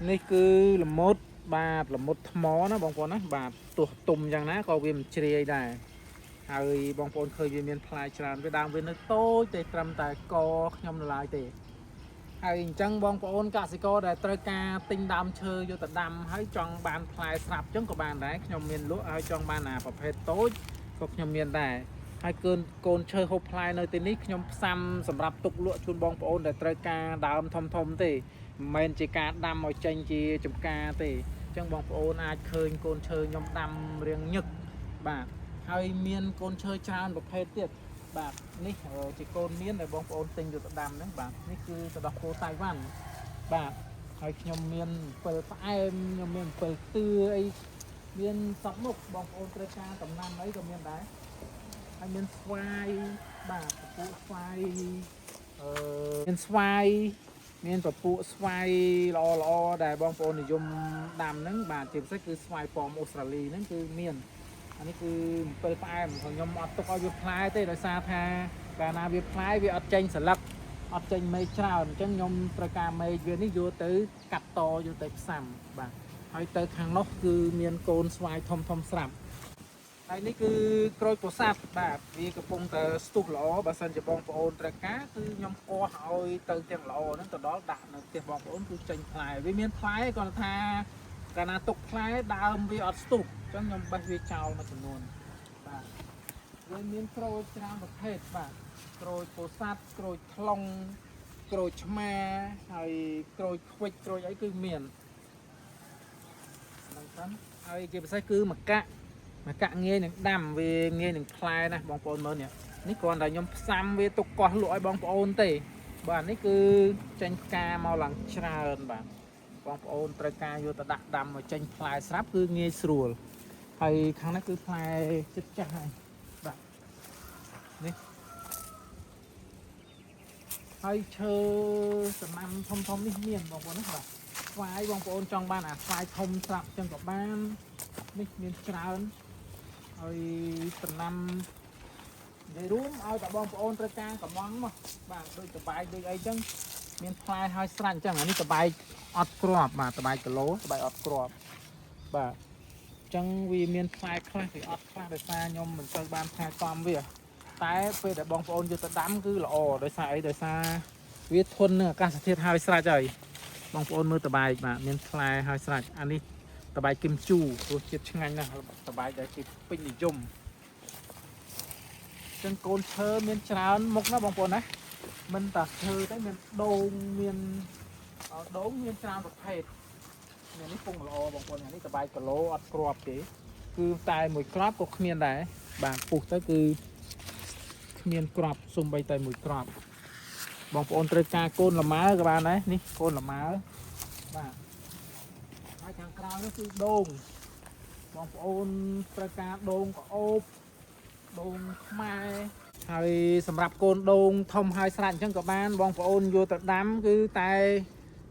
នេះគឺល្មុតបាទល្មុតថ្មណាបងប្អូនណាបាទទោះទុំយ៉ាងណាក៏វាមិនជ្រាយដែរហើយបងប្អូនឃើញវាមានផ្លែច្រើនវាដើមវានៅតូចតែត្រឹមតែកខ្ញុំនៅឡើយទេហើយអញ្ចឹងបងប្អូនកសិករដែលត្រូវការទិញដើមឈើយកទៅដាំហើយចង់បានផ្លែស្រាប់អញ្ចឹងក៏បានដែរខ្ញុំមានលក់ហើយចង់បានអាប្រភេទតូចក៏ខ្ញុំមានដែរហើយកូនឈើហូបផ្លែនៅទីនេះខ្ញុំផ្សាំសម្រាប់ទុកលក់ជូនបងប្អូនដែលត្រូវការដើមធំទេមិនមែនជាការដាំឲ្យចេញជាចម្ការទេអញ្ចឹងបងប្អូនអាចឃើញកូនឈើខ្ញុំដាំរៀងញឹកបាទហើយមានកូនឈើច្រើនប្រភេទទៀតបាទនេះជាកូនមានដែលបងប្អូនទិញយកទៅដាំហ្នឹងបាទនេះគឺទឹកដោះគោតៃវ៉ាន់បាទហើយខ្ញុំមានអំពិលផ្អែមខ្ញុំមានអំពិលទឿអីមានសពមុខបងប្អូនត្រូវការដំណាំអីក៏មានដែរហើយមានស្វាយបាទពពួកស្វាយមានស្វាយមានពពួកស្វាយល្អដែលបងប្អូននិយមដាំហ្នឹងបាទជាពិសេសគឺស្វាយប៉មអូស្ត្រាលីហ្នឹងគឺមានអានេះគឺអំពិលផ្អែមខ្ញុំអត់ទុកឲ្យវាផ្លែទេដោយសារថាកាលណាវាផ្លែវាអត់ចេញស្លឹកអត់ចេញមែកច្រើនអញ្ចឹងខ្ញុំត្រូវការមែកវានេះយកទៅកាត់តយកទៅផ្សាំបាទហើយទៅខាងនោះគឺមានកូនស្វាយធំស្រាប់ហើយនេះគឺក្រូចពោធិ៍សាត់បាទវាកំពុងតែស្ទុះល្អបើសិនជាបងប្អូនត្រូវការគឺខ្ញុំកោះឲ្យទៅទាំងល្អហ្នឹងទៅដល់ដាក់នៅផ្ទះបងប្អូនគឺចេញផ្លែវាមានផ្លែគាត់ថាកាលណាទុកផ្លែដើមវាអត់ស្ទុះអញ្ចឹងខ្ញុំបេះវាចោលមួយចំនួនបាទវាមានក្រូចច្រើនប្រភេទបាទក្រូចពោធិ៍សាត់ក្រូចថ្លុងក្រូចឆ្មាហើយក្រូចខ្វិចក្រូចអីគឺមានហ្នឹងទៅហើយជាពិសេសគឺម្កាក់ងាយនឹងដាំវាងាយនឹងផ្លែណាបងប្អូនមើលនេះគ្រាន់តែខ្ញុំផ្សាំវាទុកកោះលក់ឲ្យបងប្អូនទេបាទនេះគឺចេញផ្កាមកឡើងច្រើនបាទបងប្អូនត្រូវការយកទៅដាក់ដាំឲ្យចេញផ្លែស្រាប់គឺងាយស្រួលហើយខាងនេះគឺផ្លែចិត្តចាស់ហើយបាទនេះហើយឈើសំណាំធំនេះមានបងប្អូនណាបាទស្វាយបងប្អូនចង់បានអាស្វាយធំស្រាប់ចឹងក៏បាននេះមានច្រើនហើយសំណាំនិយាយរួមឲ្យតែបងប្អូនត្រូវការកំងមកបាទដូចតបាយដូចអីចឹងមានផ្លែហើយស្រាច់អញ្ចឹងអានេះតបាយអត់ក្របបាទតបាយគីឡូតបាយអត់ក្របបាទអញ្ចឹងវាមានផ្លែខ្លះវាអត់ខ្លះដោយសារខ្ញុំមិនសូវបានថែទាំវាតែពេលដែលបងប្អូនយកទៅដាំគឺល្អដោយសារអីដោយសារវាធន់នឹងអាកាសធាតុហើយស្រាច់ហើយបងប្អូនមើលតបាយបាទមានផ្លែហើយស្រាច់អានេះតបាយគឹមជូរសជាតិឆ្ងាញ់ណាស់តបាយដែលគេពេញនិយមចឹងកូនឈើមានច្រើនមុខណាបងប្អូនណាមិនតែឈើទេមានដូងមានច្រើនប្រភេទនេះពងល្អបងប្អូននេះតបាយគីឡូអត់ក្របទេគឺតែមួយក្របក៏គ្មានដែរបាទពុះទៅគឺគ្មានក្របសំបីតែមួយក្របបងប្អូនត្រូវការកូនលម៉ើក៏បានដែរនេះកូនលម៉ើបាទហើយខាងក្រៅនោះគឺដូងបងប្អូនត្រូវការដូងក្អូបដូងខ្មែរហើយសម្រាប់កូនដូងធំហើយស្រាច់អញ្ចឹងក៏បានបងប្អូនយកទៅដាំគឺតែ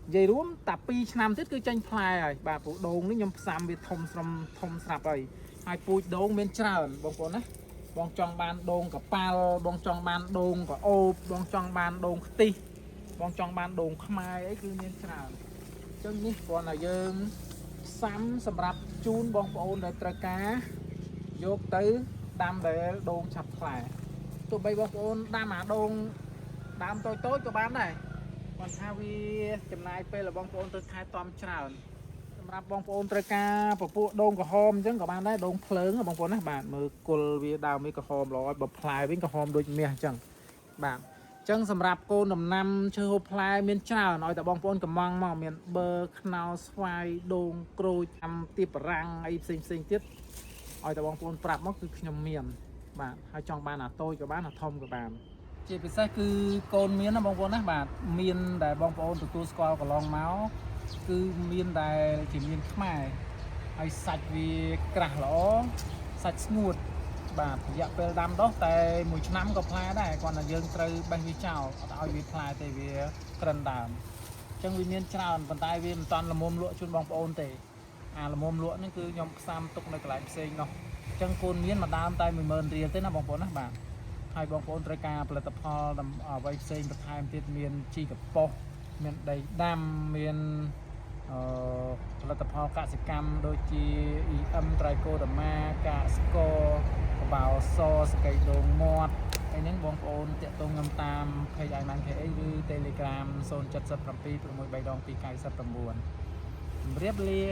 និយាយរួមតែ2ឆ្នាំទៀតគឺចេញផ្លែហើយបាទពូដូងនេះខ្ញុំផ្សាំវាធំស្រាប់ហើយពូជដូងមានច្រើនបងប្អូនណាបងចង់បានដូងកប៉ាល់បងចង់បានដូងក្អូបបងចង់បានដូងខ្ទិះបងចង់បានដូងខ្មែរអីគឺមានច្រើនអញ្ចឹងនេះគ្រាន់តែយើងផ្សាំសម្រាប់ជូនបងប្អូនដែលត្រូវការយកទៅដាំដែលដូងឆាប់ផ្លែទោះបីបងប្អូនដាំអាដូងដើមតូចក៏បានដែរគាត់ថាវាចំណាយពេលរបស់បងប្អូនទៅថែទាំច្រើនសម្រាប់បងប្អូនត្រូវការពពួកដូងក្រហមអញ្ចឹងក៏បានដែរដូងភ្លើងបងប្អូនណាបាទមើលគល់វាដើមវាក្រហមល្អហើយបើផ្លែវិញក្រហមដូចមាសអញ្ចឹងបាទអញ្ចឹងសម្រាប់កូនដំណាំឈើហូបផ្លែមានច្រើនឲ្យតែបងប្អូនកំងមកមានបឺខ្នោស្វាយដូងក្រូចអាំទៀបបារាំងអីផ្សេងទៀតឲ្យតែបងប្អូនប្រាប់មកគឺខ្ញុំមានបាទហើយចង់បានអាតូចក៏បានអាធំក៏បានជាពិសេសគឺកូនមានណាបងប្អូនណាបាទមានដែលបងប្អូនទទួលស្គាល់កន្លងមកគឺមានដែលជាមានខ្មែរហើយសាច់វាក្រាស់ល្អសាច់ស្ងួតបាទរយៈពេលដាំដុះតែ1ឆ្នាំក៏ផ្លែដែរគ្រាន់តែយើងត្រូវបេះវាចោលអត់ឲ្យវាផ្លែទេវាក្រិនដើមអញ្ចឹងវាមានច្រើនប៉ុន្តែវាមិនតាន់ល្មមលក់ជូនបងប្អូនទេអាល្មមលក់ហ្នឹងគឺខ្ញុំផ្សាំទុកនៅកន្លែងផ្សេងនោះអញ្ចឹងកូនមានមួយដើមតែ10000រៀលទេណាបងប្អូនណាបាទហើយបងប្អូនត្រូវការផលិតផលអ្វីផ្សេងបន្ថែមទៀតមានជីកប៉ុសមានដីដាំមាន ផលិតផលកសិកម្មដូចជា EM Trichoderma កាស្កកបោសសកៃដូងមាត់ហើយហ្នឹងបងប្អូនតាក់ទងខ្ញុំតាម page iMan KH ឬ Telegram 077 63299 ជម្រាបលា